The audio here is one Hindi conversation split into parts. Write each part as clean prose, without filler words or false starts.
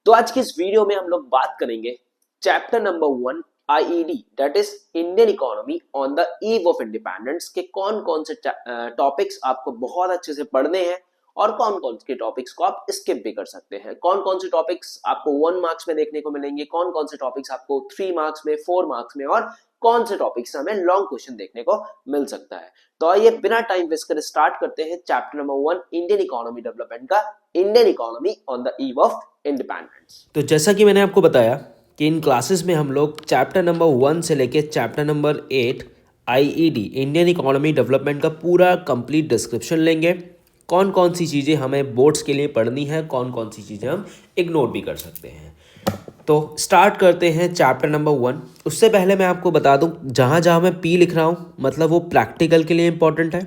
तो आज की इस वीडियो में हम लोग बात करेंगे chapter number 1 IED that is Indian economy on the eve of independence के कौन कौन से टॉपिक्स आपको बहुत अच्छे से पढ़ने हैं और कौन कौन से टॉपिक्स को आप स्किप भी कर सकते हैं। कौन कौन से टॉपिक्स आपको 1 मार्क्स में देखने को मिलेंगे, कौन कौन से टॉपिक्स आपको 3 मार्क्स में, 4 मार्क्स में और कौन से टॉपिक्स हमें लॉन्ग क्वेश्चन देखने को मिल सकता है। तो आइए बिना टाइम वेस्ट करे स्टार्ट करते हैं chapter number 1 Indian economy development का, Indian economy on the eve of independence. तो जैसा कि मैंने आपको बताया कि इन क्लासेस में हम लोग चैप्टर नंबर 1 से लेके chapter number 8 IED Indian economy development का पूरा कंप्लीट डिस्क्रिप्शन लेंगे। कौन कौन सी चीज़ें हमें बोर्ड्स के लिए पढ़नी है, कौन कौन सी चीज़ें हम इग्नोर भी कर सकते हैं। तो स्टार्ट करते हैं चैप्टर नंबर 1। उससे पहले मैं आपको बता दूं, जहाँ जहाँ मैं पी लिख रहा हूँ मतलब वो प्रैक्टिकल के लिए इम्पॉर्टेंट है,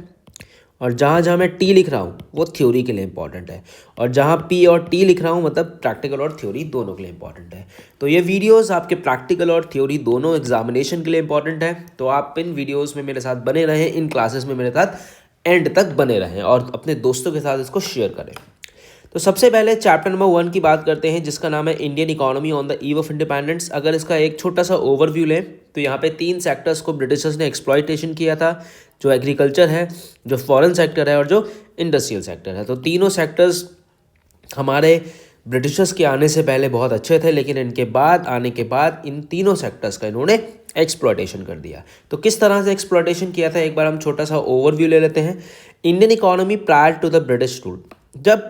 और जहाँ जहाँ मैं टी लिख रहा हूँ वो थ्योरी के लिए इम्पॉर्टेंट है, और जहाँ पी और टी लिख रहा हूँ मतलब प्रैक्टिकल और थ्योरी दोनों के लिए इम्पॉर्टेंट है। तो ये वीडियोस आपके प्रैक्टिकल और थ्योरी दोनों एग्जामिनेशन के लिए इम्पॉर्टेंट है। तो आप इन वीडियोस में मेरे साथ बने रहें, इन क्लासेस में मेरे साथ एंड तक बने रहें और अपने दोस्तों के साथ इसको शेयर करें। तो सबसे पहले चैप्टर नंबर 1 की बात करते हैं, जिसका नाम है Indian economy on the eve of independence. अगर इसका एक छोटा सा ओवरव्यू लें तो यहाँ पे 3 सेक्टर्स को ब्रिटिशर्स ने एक्सप्लॉयटेशन किया था, जो एग्रीकल्चर है, जो फॉरेन सेक्टर है और जो इंडस्ट्रियल सेक्टर है। तो तीनों सेक्टर्स हमारे ब्रिटिशर्स के आने से पहले बहुत अच्छे थे, लेकिन इनके बाद आने के बाद इन तीनों सेक्टर्स का इन्होंने एक्सप्लॉयटेशन कर दिया। तो किस तरह से एक्सप्लॉयटेशन किया था, एक बार हम छोटा सा ओवरव्यू ले लेते हैं। Indian economy prior to the British rule, जब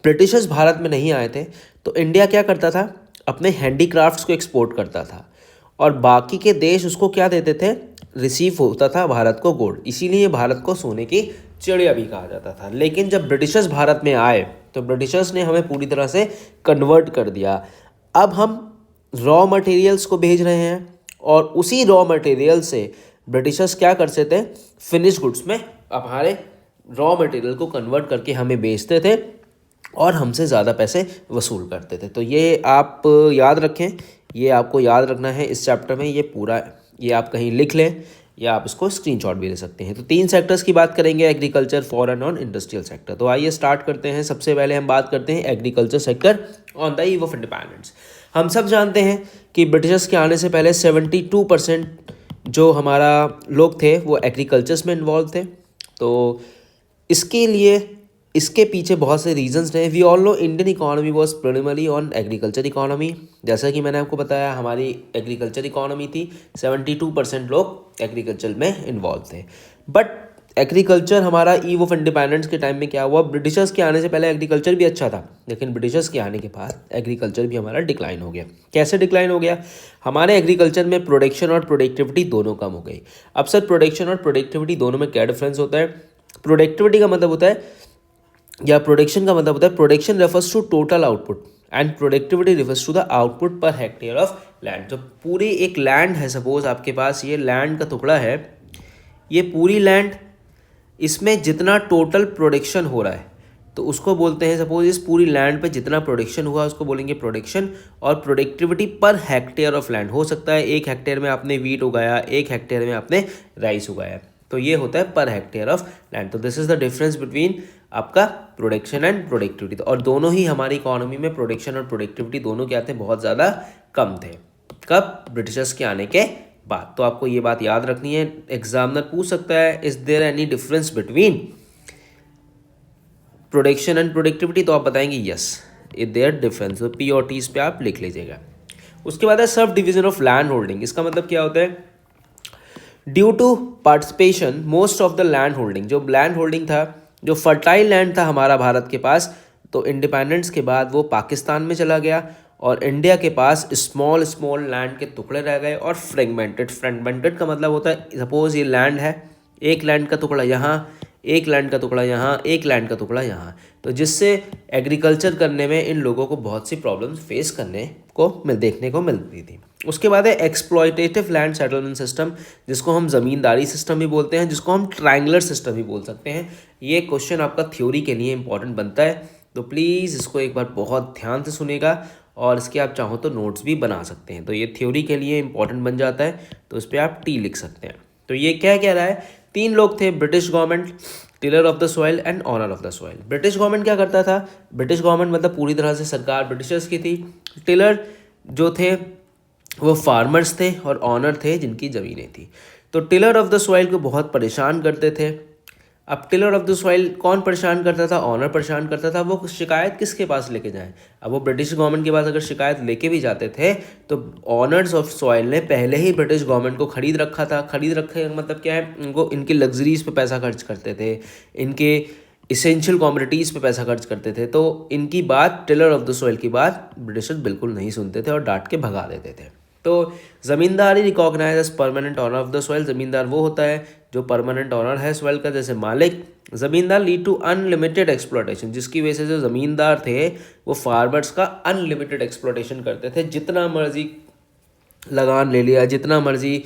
ब्रिटिशर्स भारत में नहीं आए थे तो इंडिया क्या करता था, अपने हैंडीक्राफ्ट्स को एक्सपोर्ट करता था और बाकी के देश उसको क्या देते थे, रिसीव होता था भारत को गोल्ड। इसीलिए भारत को सोने की चिड़िया भी कहा जाता था। लेकिन जब ब्रिटिशर्स भारत में आए तो ब्रिटिशर्स ने हमें पूरी तरह से कन्वर्ट कर दिया। अब हम रॉ मटेरियल्स को भेज रहे हैं और उसी रॉ मटेरियल से ब्रिटिशर्स क्या करते थे, फिनिश गुड्स में हमारे रॉ मटेरियल को कन्वर्ट करके हमें बेचते थे और हमसे ज़्यादा पैसे वसूल करते थे। तो ये आप याद रखें, ये आपको याद रखना है इस चैप्टर में। ये पूरा ये आप कहीं लिख लें या आप इसको स्क्रीनशॉट भी ले सकते हैं। तो 3 सेक्टर्स की बात करेंगे, एग्रीकल्चर, फॉरेन और इंडस्ट्रियल सेक्टर। तो आइए स्टार्ट करते हैं। सबसे पहले हम बात करते हैं agriculture sector on the eve of independence. हम सब जानते हैं कि ब्रिटिशर्स के आने से पहले 72% जो हमारा लोग थे वो एग्रीकल्चर्स में इन्वॉल्व थे। तो इसके पीछे बहुत से रीजंस हैं। We all know Indian economy was preliminary on agriculture economy. जैसा कि मैंने आपको बताया, हमारी एग्रीकल्चर इकोनॉमी थी, 72% लोग एग्रीकल्चर में इन्वॉल्व थे। बट एग्रीकल्चर हमारा ईव ऑफ इंडिपेंडेंस के टाइम में क्या हुआ, ब्रिटिशर्स के आने से पहले एग्रीकल्चर भी अच्छा था, लेकिन ब्रिटिशर्स के आने के बाद एग्रीकल्चर भी हमारा डिक्लाइन हो गया। कैसे डिक्लाइन हो गया, हमारे एग्रीकल्चर में प्रोडक्शन और प्रोडक्टिविटी दोनों कम हो गई। अब सर प्रोडक्शन और प्रोडक्टिविटी दोनों में क्या डिफरेंस होता है? प्रोडक्टिविटी का मतलब होता है, या प्रोडक्शन का मतलब होता है, production refers to total output and productivity refers to the output per hectare of land. जो पूरी एक लैंड है, सपोज आपके पास ये लैंड का टुकड़ा है, ये पूरी लैंड, इसमें जितना टोटल प्रोडक्शन हो रहा है तो उसको बोलते हैं, सपोज इस पूरी लैंड पे जितना प्रोडक्शन हुआ उसको बोलेंगे प्रोडक्शन। और प्रोडक्टिविटी पर हेक्टेयर ऑफ लैंड, हो सकता है 1 हेक्टेयर में आपने वीट उगाया, 1 हेक्टेयर में आपने राइस उगाया, तो ये होता है पर हेक्टेयर ऑफ लैंड। तो this is the difference between आपका प्रोडक्शन एंड प्रोडक्टिविटी। और दोनों ही हमारी इकोनॉमी में प्रोडक्शन और प्रोडक्टिविटी दोनों क्या थे, बहुत ज़्यादा कम थे। कब? ब्रिटिशर्स के आने के बाद। तो आपको ये बात याद रखनी है, एग्जामिनर पूछ सकता है, is there any difference between production and productivity? तो आप बताएंगे यस, इज देयर डिफरेंस। तो पी और टीज पे आप लिख लीजिएगा। उसके बाद है sub division of land holding. इसका मतलब क्या होता है, due to participation most of the land holding, जो लैंड होल्डिंग था, जो फर्टाइल लैंड था हमारा भारत के पास, तो इंडिपेंडेंस के बाद वो पाकिस्तान में चला गया और इंडिया के पास स्मॉल लैंड के टुकड़े रह गए और फ्रेगमेंटेड का मतलब होता है, सपोज ये लैंड है, एक लैंड का टुकड़ा यहाँ, एक लैंड का टुकड़ा यहाँ, एक लैंड का टुकड़ा यहाँ, तो जिससे एग्रीकल्चर करने में इन लोगों को बहुत सी प्रॉब्लम्स फेस करने को देखने को मिलती थी। उसके बाद है एक्सप्लॉयटेटिव लैंड सेटलमेंट सिस्टम, जिसको हम ज़मींदारी सिस्टम भी बोलते हैं, जिसको हम ट्रायंगुलर सिस्टम भी बोल सकते हैं। ये क्वेश्चन आपका थ्योरी के लिए इंपॉर्टेंट बनता है, तो प्लीज़ इसको एक बार बहुत ध्यान से सुनेगा और इसके आप चाहो तो नोट्स भी बना सकते हैं। तो ये थ्योरी के लिए इंपॉर्टेंट बन जाता है, तो इस पर आप टी लिख सकते हैं। तो ये क्या कह रहा है, 3 लोग थे, British government, tiller of the soil and owner of the soil. British government क्या करता था, ब्रिटिश गवर्नमेंट मतलब पूरी तरह से सरकार ब्रिटिशर्स की थी। टिलर जो थे वो फार्मर्स थे और ऑनर थे जिनकी ज़मीनें थी। तो टिलर ऑफ द सॉइल को बहुत परेशान करते थे। अब टिलर ऑफ द सॉइल कौन परेशान करता था, ऑनर परेशान करता था। वो शिकायत किसके पास लेके जाएं, अब वो ब्रिटिश गवर्नमेंट के पास अगर शिकायत लेके भी जाते थे तो ऑनर्स ऑफ सॉइल ने पहले ही ब्रिटिश गवर्नमेंट को खरीद रखा था। खरीद रखे मतलब क्या है, उनको इनकी लग्जरीज पे पैसा खर्च करते थे, इनके इसेंशियल कॉमोडिटीज़ पे पैसा खर्च करते थे। तो इनकी बात, टिलर ऑफ द सॉइल की बात ब्रिटिशर्स बिल्कुल नहीं सुनते थे और डांट के भगा देते थे। तो ज़मींदार ही recognise as permanent owner of the soil. Zamindar वो होता है जो परमानेंट ऑनर है सॉइल का, जैसे मालिक। ज़मींदार लीड टू अनलिमिटेड एक्सप्लॉयटेशन, जिसकी वजह से जो ज़मींदार थे वो फार्मर्स का अनलिमिटेड एक्सप्लॉयटेशन करते थे। जितना मर्जी लगान ले लिया, जितना मर्जी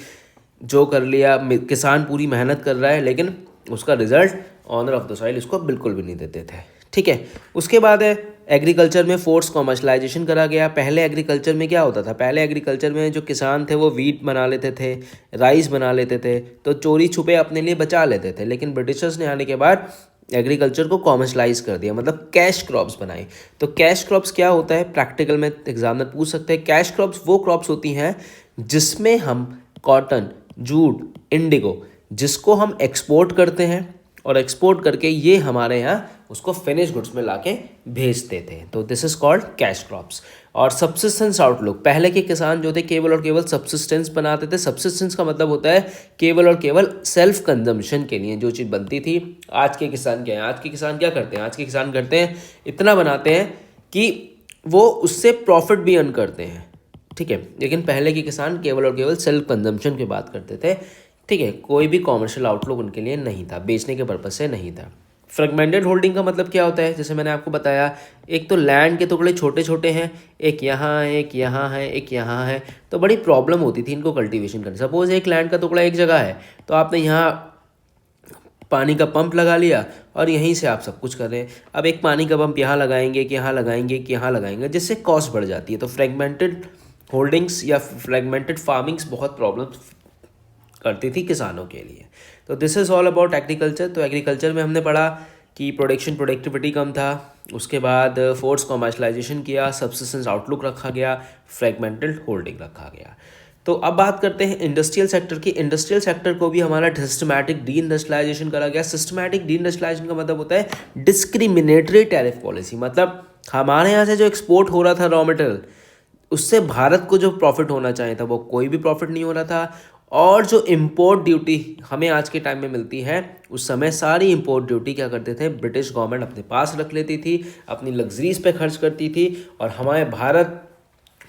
जो कर लिया, किसान पूरी मेहनत कर रहा है लेकिन उसका result owner of the soil इसको बिल्कुल भी नहीं देते थे। ठीक है, उसके बाद है एग्रीकल्चर में फोर्स कॉमर्शलाइजेशन करा गया। पहले एग्रीकल्चर में क्या होता था, पहले एग्रीकल्चर में जो किसान थे वो वीट बना लेते थे, राइस बना लेते थे, तो चोरी छुपे अपने लिए बचा लेते थे। लेकिन ब्रिटिशर्स ने आने के बाद एग्रीकल्चर को कॉमर्शलाइज कर दिया, मतलब कैश क्रॉप्स बनाई। तो कैश क्रॉप्स क्या होता है, प्रैक्टिकल में एग्जाम में पूछ सकते हैं। कैश क्रॉप्स वो क्रॉप्स होती हैं जिसमें हम कॉटन, जूट, इंडिगो, जिसको हम एक्सपोर्ट करते हैं और एक्सपोर्ट करके ये हमारे यहाँ उसको फिनिश गुड्स में लाके भेजते थे। तो this is called cash crops. और सब्सिस्टेंस आउटलुक, पहले के किसान जो थे केवल और केवल सब्सिस्टेंस बनाते थे। सब्सिस्टेंस का मतलब होता है केवल और केवल सेल्फ कंजम्पशन के लिए जो चीज़ बनती थी। आज के किसान क्या है, आज के किसान क्या करते हैं, आज के किसान करते हैं इतना बनाते हैं कि वो उससे प्रॉफिट भी अर्न करते हैं। ठीक है, लेकिन पहले के किसान केवल और केवल सेल्फ कंजम्पशन की बात करते थे। ठीक है, कोई भी कॉमर्शियल आउटलुक उनके लिए नहीं था, बेचने के पर्पज से नहीं था। फ्रेगमेंटेड होल्डिंग का मतलब क्या होता है, जैसे मैंने आपको बताया, एक तो लैंड के टुकड़े छोटे छोटे हैं, एक यहाँ है, एक यहाँ है, एक यहाँ है, तो बड़ी प्रॉब्लम होती थी इनको कल्टीवेशन करने। सपोज एक लैंड का टुकड़ा एक जगह है तो आपने यहाँ पानी का पंप लगा लिया और यहीं से आप सब कुछ कर रहे हैं। अब एक पानी का पंप यहाँ लगाएंगे कि यहाँ लगाएंगे कि यहाँ लगाएंगे, जिससे कॉस्ट बढ़ जाती है। तो फ्रेगमेंटेड होल्डिंग्स या फ्रेगमेंटेड फार्मिंग्स बहुत प्रॉब्लम करती थी किसानों के लिए। तो this is all about agriculture. तो एग्रीकल्चर में हमने पढ़ा कि प्रोडक्टिविटी कम था, उसके बाद फोर्स कॉमर्शलाइजेशन किया, सब्सिस्टेंस आउटलुक रखा गया, फ्रेगमेंटेड होल्डिंग रखा गया। तो अब बात करते हैं इंडस्ट्रियल सेक्टर की। इंडस्ट्रियल सेक्टर को भी हमारा सिस्टमैटिक डी इंडस्ट्रियलाइजेशन करा गया। सिस्टमैटिक डी इंडस्ट्रियलाइजेशन का मतलब होता है डिस्क्रिमिनेटरी टैरिफ पॉलिसी। मतलब हमारे यहाँ से जो एक्सपोर्ट हो रहा था रॉ मटेरियल, उससे भारत को जो प्रॉफिट होना चाहिए था वो कोई भी प्रॉफिट नहीं हो रहा था। और जो इम्पोर्ट ड्यूटी हमें आज के टाइम में मिलती है, उस समय सारी इम्पोर्ट ड्यूटी क्या करते थे, ब्रिटिश गवर्नमेंट अपने पास रख लेती थी, अपनी लग्जरीज पे खर्च करती थी और हमारे भारत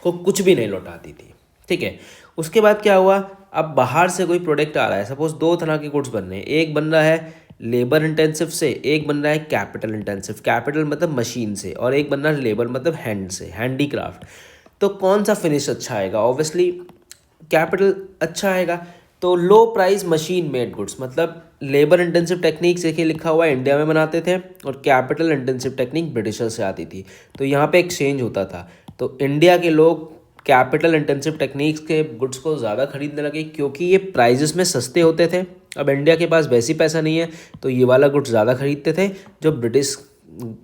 को कुछ भी नहीं लौटाती थी। ठीक है, उसके बाद क्या हुआ, अब बाहर से कोई प्रोडक्ट आ रहा है। सपोज दो तरह के गुड्स बन रहे हैं, एक बन रहा है लेबर इंटेंसिव से, एक बन रहा है कैपिटल इंटेंसिव। कैपिटल मतलब मशीन से, और एक बन रहा है लेबर मतलब हैंड से, हैंडीक्राफ्ट। तो कौन सा फिनिश अच्छा आएगा, ऑब्वियसली कैपिटल अच्छा आएगा। तो लो प्राइस मशीन मेड गुड्स, मतलब लेबर इंटेंसिव टेक्निक से लिखा हुआ इंडिया में बनाते थे और कैपिटल इंटेंसिव टेक्निक ब्रिटिशर से आती थी। तो यहाँ पे एक्सचेंज होता था। तो इंडिया के लोग कैपिटल इंटेंसिव टेक्निक्स के गुड्स को ज़्यादा खरीदने लगे क्योंकि ये प्राइजेस में सस्ते होते थे। अब इंडिया के पास वैसी पैसा नहीं है तो ये वाला गुड्स ज़्यादा खरीदते थे जो ब्रिटिश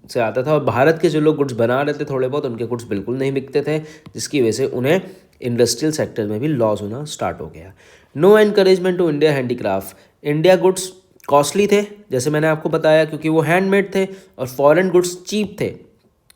से आता था। और भारत के जो लोग गुड्स बना रहे थे थोड़े बहुत, उनके गुड्स बिल्कुल नहीं बिकते थे, जिसकी वजह से उन्हें इंडस्ट्रियल सेक्टर में भी लॉस होना स्टार्ट हो गया। No encouragement to India handicraft. India goods costly थे जैसे मैंने आपको बताया, क्योंकि वो हैंडमेड थे, और फॉरेन गुड्स चीप थे।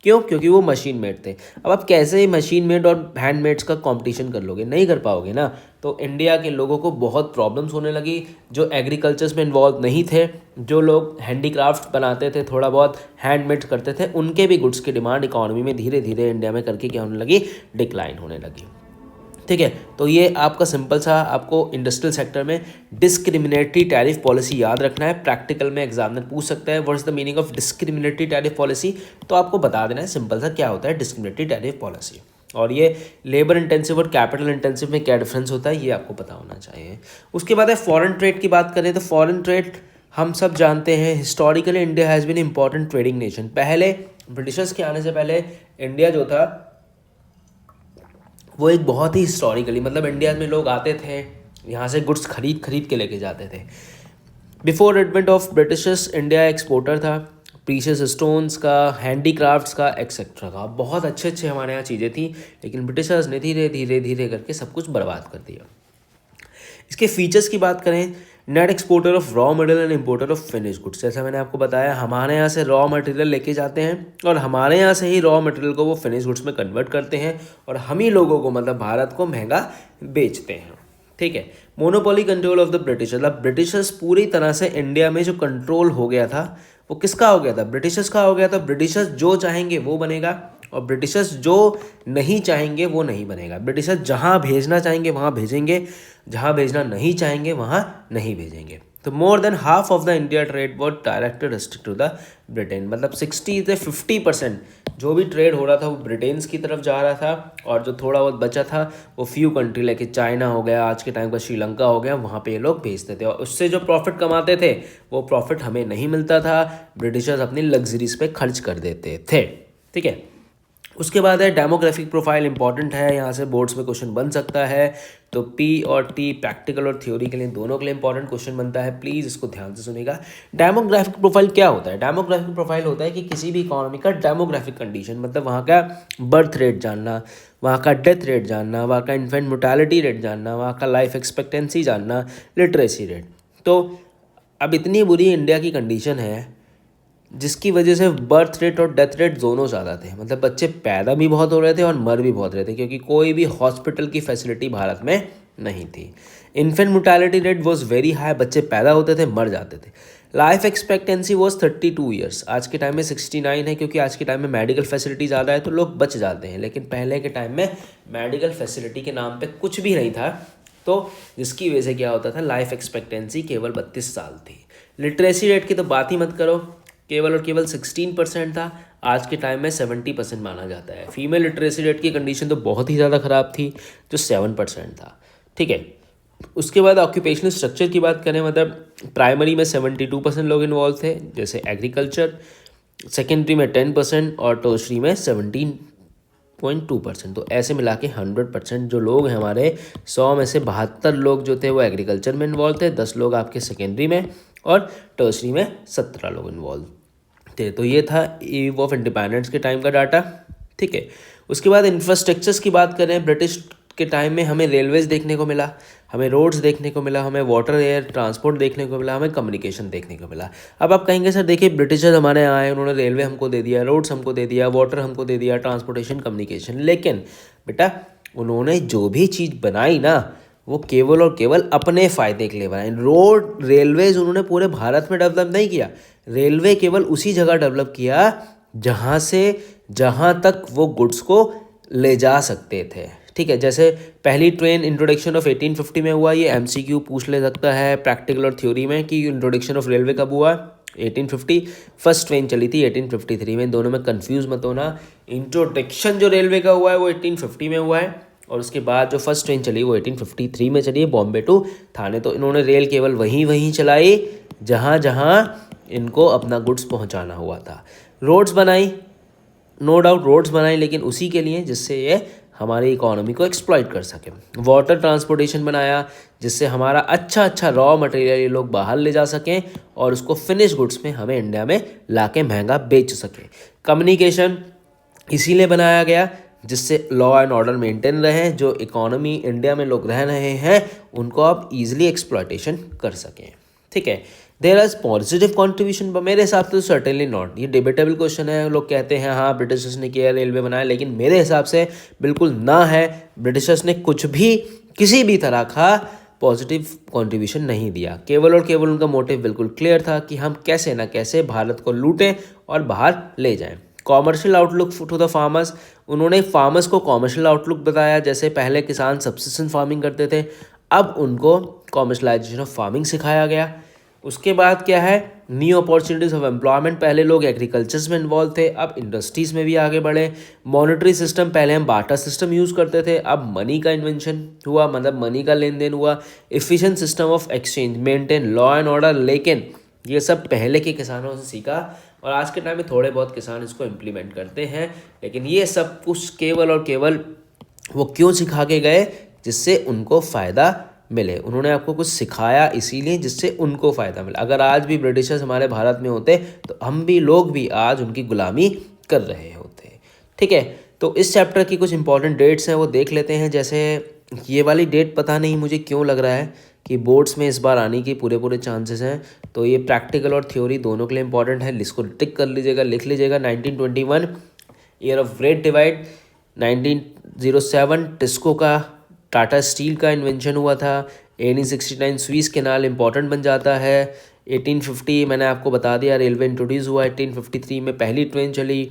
क्यों? क्योंकि वो मशीन मेड थे। अब आप कैसे ही मशीन मेड और हैंडमेड्स का कंपटीशन कर लोगे, नहीं कर पाओगे ना। तो इंडिया के लोगों को बहुत प्रॉब्लम्स होने लगी। जो एग्रीकल्चर्स में इन्वॉल्व नहीं थे, जो लोग हैंडीक्राफ्ट बनाते थे, थोड़ा बहुत हैंडमेड करते थे, उनके भी गुड्स की डिमांड इकोनॉमी में धीरे धीरे इंडिया में करके क्या होने लगी, डिक्लाइन होने लगी। ठीक है, तो ये आपका सिंपल सा आपको इंडस्ट्रियल सेक्टर में डिस्क्रिमिनेटरी टैरिफ पॉलिसी याद रखना है। प्रैक्टिकल में एग्जामिनर पूछ सकता है what is the meaning of discriminatory tariff policy, तो आपको बता देना है सिंपल सा क्या होता है डिस्क्रिमिनेटरी टैरिफ पॉलिसी। और ये लेबर इंटेंसिव और कैपिटल इंटेंसिव में क्या डिफरेंस होता है ये आपको पता होना चाहिए। उसके बाद है फॉरेन ट्रेड की बात करें तो फॉरेन ट्रेड हम सब जानते हैं, historically India has been important trading nation. पहले ब्रिटिशर्स के आने से पहले इंडिया जो था वो एक बहुत ही हिस्टोरिकली, मतलब इंडिया में लोग आते थे, यहाँ से गुड्स खरीद के लेके जाते थे। Before advent of Britishers India exporter था, प्रीशियस स्टोन्स का, हैंडीक्राफ्ट्स का, एक्सेट्रा का। बहुत अच्छे अच्छे हमारे यहाँ चीज़ें थी, लेकिन ब्रिटिशर्स ने धीरे धीरे धीरे करके सब कुछ बर्बाद कर दिया। इसके फीचर्स की बात करें, net exporter of raw material and importer of finish goods. जैसा मैंने आपको बताया, हमारे यहाँ से रॉ मटेरियल लेके जाते हैं और हमारे यहाँ से ही रॉ मटेरियल को वो फिनिश गुड्स में कन्वर्ट करते हैं और हम ही लोगों को, मतलब भारत को, महंगा बेचते हैं। ठीक है। Monopoly control of the Britishers, मतलब ब्रिटिशर्स पूरी तरह से इंडिया में जो कंट्रोल हो गया था वो किसका हो गया था? ब्रिटिशर्स का हो गया था। ब्रिटिशर्स जो चाहेंगे वो बनेगा और ब्रिटिशर्स जो नहीं चाहेंगे वो नहीं बनेगा। ब्रिटिशर्स जहाँ भेजना चाहेंगे वहाँ भेजेंगे, जहाँ भेजना नहीं चाहेंगे वहाँ नहीं भेजेंगे। तो more than half of the India trade was directed restrict to the Britain, मतलब 60 से 50% जो भी ट्रेड हो रहा था वो ब्रिटेन की तरफ जा रहा था और जो थोड़ा बहुत बचा था वो फ्यू कंट्री लाइक चाइना हो गया, आज के टाइम का श्रीलंका हो गया, वहाँ पे ये लोग भेजते थे और उससे जो प्रॉफिट कमाते थे वो प्रॉफिट हमें नहीं मिलता था, ब्रिटिशर्स अपनी लग्जरीज पे खर्च कर देते थे। ठीक है। उसके बाद है डेमोग्राफिक प्रोफाइल, इंपॉर्टेंट है, यहाँ से बोर्ड्स में क्वेश्चन बन सकता है। तो पी और टी प्रैक्टिकल और थ्योरी के लिए, दोनों के लिए इंपॉर्टेंट क्वेश्चन बनता है, प्लीज़ इसको ध्यान से सुनिएगा। डेमोग्राफिक प्रोफाइल क्या होता है? डेमोग्राफिक प्रोफाइल होता है कि किसी भी इकोनॉमी का डेमोग्राफिक कंडीशन, मतलब वहाँ का बर्थ रेट जानना, वहाँ का डेथ रेट जानना, वहाँ का इन्फेंट मोर्टेलिटी रेट जानना, वहाँ का लाइफ एक्सपेक्टेंसी जानना, लिटरेसी रेट। तो अब इतनी बुरी इंडिया की कंडीशन है जिसकी वजह से बर्थ रेट और डेथ रेट दोनों ज़्यादा थे, मतलब बच्चे पैदा भी बहुत हो रहे थे और मर भी बहुत रहे थे, क्योंकि कोई भी हॉस्पिटल की फैसिलिटी भारत में नहीं थी। Infant mortality rate was very high, बच्चे पैदा होते थे मर जाते थे। लाइफ एक्सपेक्टेंसी वॉज 32 ईयर्स, आज के टाइम में 69 है, क्योंकि आज के टाइम में मेडिकल फैसिलिटी ज़्यादा है तो लोग बच जाते हैं, लेकिन पहले के टाइम में मेडिकल फैसिलिटी के नाम पर कुछ भी नहीं था, तो जिसकी वजह से क्या होता था, लाइफ एक्सपेक्टेंसी केवल 32 साल थी। लिटरेसी रेट की तो बात ही मत करो, केवल और केवल 16% था, आज के टाइम में 70% माना जाता है। फीमेल लिटरेसी रेट की कंडीशन तो बहुत ही ज़्यादा ख़राब थी, जो 7% था। ठीक है। उसके बाद ऑक्यूपेशनल स्ट्रक्चर की बात करें, मतलब प्राइमरी में 72% लोग इन्वॉल्व थे, जैसे एग्रीकल्चर, सेकेंडरी में 10% और टर्शरी में 17.2%। तो ऐसे मिला के 100% जो लोग हैं हमारे, 100 में से 72 लोग जो थे वो एग्रीकल्चर में इन्वॉल्व थे, 10 लोग आपके सेकेंडरी में और टर्शरी में 17 लोग इन्वॉल्व थे। तो ये था ईव ऑफ इंडिपेंडेंस के टाइम का डाटा। ठीक है। उसके बाद इंफ्रास्ट्रक्चर्स की बात करें, ब्रिटिश के टाइम में हमें रेलवेज देखने को मिला, हमें रोड्स देखने को मिला, हमें वाटर एयर ट्रांसपोर्ट देखने को मिला, हमें कम्युनिकेशन देखने को मिला। अब आप कहेंगे सर देखिए ब्रिटिशर्स हमारे यहाँ आए, उन्होंने रेलवे हमको दे दिया, रोड्स हमको दे दिया, वाटर हमको दे दिया, ट्रांसपोर्टेशन, कम्युनिकेशन, लेकिन बेटा उन्होंने जो भी चीज़ बनाई ना वो केवल और केवल अपने फ़ायदे के लिए बनाई। रोड रेलवेज उन्होंने पूरे भारत में डेवलप नहीं किया, रेलवे केवल उसी जगह डेवलप किया जहाँ तक वो गुड्स को ले जा सकते थे। ठीक है। जैसे पहली ट्रेन इंट्रोडक्शन ऑफ 1850 में हुआ, ये MCQ पूछ ले सकता है प्रैक्टिकल और थ्योरी में कि इंट्रोडक्शन ऑफ रेलवे कब हुआ, 1850। फर्स्ट ट्रेन चली थी 1853 में, दोनों में कंफ्यूज मत होना। इंट्रोडक्शन जो रेलवे का हुआ है वो 1850 में हुआ है और उसके बाद जो फर्स्ट ट्रेन चली वो 1853 में चली है, बॉम्बे टू थाने। तो इन्होंने रेल केवल वहीं चलाई जहाँ इनको अपना गुड्स पहुँचाना हुआ था। रोड्स बनाई, नो डाउट रोड्स बनाई, लेकिन उसी के लिए जिससे ये हमारी इकोनॉमी को एक्सप्लॉइट कर सके। वाटर ट्रांसपोर्टेशन बनाया जिससे हमारा अच्छा रॉ मटेरियल ये लोग बाहर ले जा सकें और उसको फिनिश गुड्स में हमें इंडिया में लाके महंगा बेच सकें। कम्युनिकेशन इसीलिए बनाया गया जिससे लॉ एंड ऑर्डर मेंटेन रहे, जो इकोनॉमी इंडिया में लोग रह रहे हैं उनको आप इजीली एक्सप्लॉइटेशन कर सकें। ठीक है। देयर आर पॉजिटिव कॉन्ट्रीब्यूशन, मेरे हिसाब से तो सर्टेनली नॉट, ये डिबेटेबल क्वेश्चन है। लोग कहते हैं हाँ ब्रिटिशर्स ने किया, रेलवे बनाया, लेकिन मेरे हिसाब से बिल्कुल ना है। ब्रिटिशर्स ने कुछ भी किसी भी तरह का पॉजिटिव कंट्रीब्यूशन नहीं दिया, केवल और केवल उनका मोटिव बिल्कुल क्लियर था कि हम कैसे ना कैसे भारत को लूटें और बाहर ले जाएं। Commercial outlook to the farmers, उन्होंने फार्मर्स को कॉमर्शियल आउटलुक बताया। जैसे पहले किसान सब्सिस्टेंस फार्मिंग करते थे, अब उनको कॉमर्शलाइजेशन ऑफ फार्मिंग सिखाया गया। उसके बाद क्या है, न्यू अपॉर्चुनिटीज़ ऑफ एम्प्लॉयमेंट, पहले लोग एग्रीकल्चर्स में इन्वॉल्व थे, अब इंडस्ट्रीज़ में भी आगे बढ़े। मॉनेटरी सिस्टम, पहले हम बाटा सिस्टम यूज़ करते थे, अब मनी का इन्वेंशन हुआ, मतलब मनी का लेन देन हुआ। Efficient system of exchange, maintain law and order, लेकिन ये सब पहले के किसानों से सीखा और आज के टाइम में थोड़े बहुत किसान इसको इम्प्लीमेंट करते हैं, लेकिन ये सब कुछ केवल और केवल वो क्यों सिखा के गए, जिससे उनको फ़ायदा मिले, उन्होंने आपको कुछ सिखाया इसीलिए जिससे उनको फ़ायदा मिला। अगर आज भी ब्रिटिशर्स हमारे भारत में होते तो हम भी लोग भी आज उनकी गुलामी कर रहे होते। ठीक है, तो इस चैप्टर की कुछ इंपॉर्टेंट डेट्स हैं वो देख लेते हैं। जैसे ये वाली डेट पता नहीं मुझे क्यों लग रहा है कि बोर्ड्स में इस बार आने की पूरे चांसेस हैं, तो ये प्रैक्टिकल और थ्योरी दोनों के लिए इंपॉर्टेंट है। इसको टिक कर लीजिएगा, लिख लीजिएगा। 1921 year of great divide. 1907 TISCO का, टाटा स्टील का इन्वेंशन हुआ था। 1869 स्विस कैनाल इंपॉर्टेंट बन जाता है। 1850 मैंने आपको बता दिया रेलवे इंट्रोड्यूस हुआ। 1853 में पहली ट्रेन चली।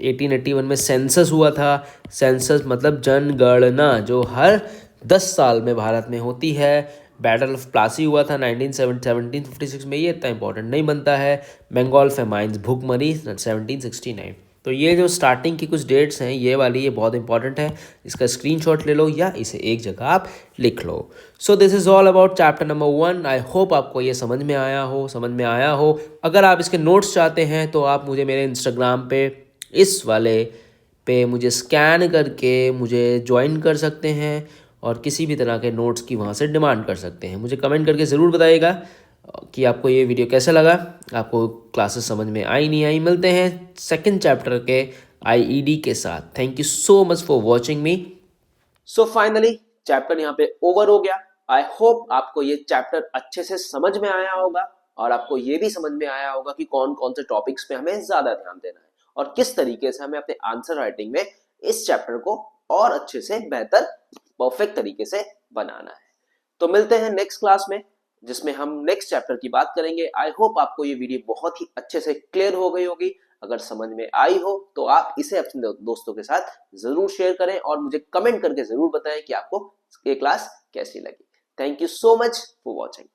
1881 में सेंसस हुआ था। सेंसस मतलब जनगणना, जो हर 10 साल में भारत में होती है। बैटल ऑफ प्लासी हुआ था 1756 में, ये इतना इंपॉर्टेंट नहीं बनता है। बंगाल फेमाइंस, भूखमरी 1769। तो ये जो स्टार्टिंग की कुछ डेट्स हैं ये वाली, ये बहुत इंपॉर्टेंट है, इसका स्क्रीनशॉट ले लो या इसे एक जगह आप लिख लो। So this is all about chapter number 1। I hope आपको ये समझ में आया हो। अगर आप इसके नोट्स चाहते हैं तो आप मुझे मेरे इंस्टाग्राम पे इस वाले पे मुझे स्कैन करके मुझे ज्वाइन कर सकते हैं और किसी भी तरह के नोट्स की वहाँ से डिमांड कर सकते हैं। मुझे कमेंट करके ज़रूर बताइएगा कि आपको ये वीडियो कैसा लगा, आपको क्लासेस समझ में आई नहीं आई। मिलते हैं सेकंड चैप्टर के आईईडी के साथ। Thank you so much for watching me. So finally chapter यहाँ पे ओवर हो गया। आई होप आपको ये चैप्टर अच्छे से समझ में आया होगा और आपको ये भी समझ में आया होगा कि कौन कौन से टॉपिक्स पे हमें ज्यादा ध्यान देना है और किस तरीके से हमें अपने आंसर राइटिंग में इस चैप्टर को और अच्छे से बेहतर परफेक्ट तरीके से बनाना है। तो मिलते हैं नेक्स्ट क्लास में जिसमें हम नेक्स्ट चैप्टर की बात करेंगे। आई होप आपको ये वीडियो बहुत ही अच्छे से क्लियर हो गई होगी। अगर समझ में आई हो तो आप इसे अपने दोस्तों के साथ जरूर शेयर करें और मुझे कमेंट करके जरूर बताएं कि आपको ये क्लास कैसी लगी। Thank you so much for watching.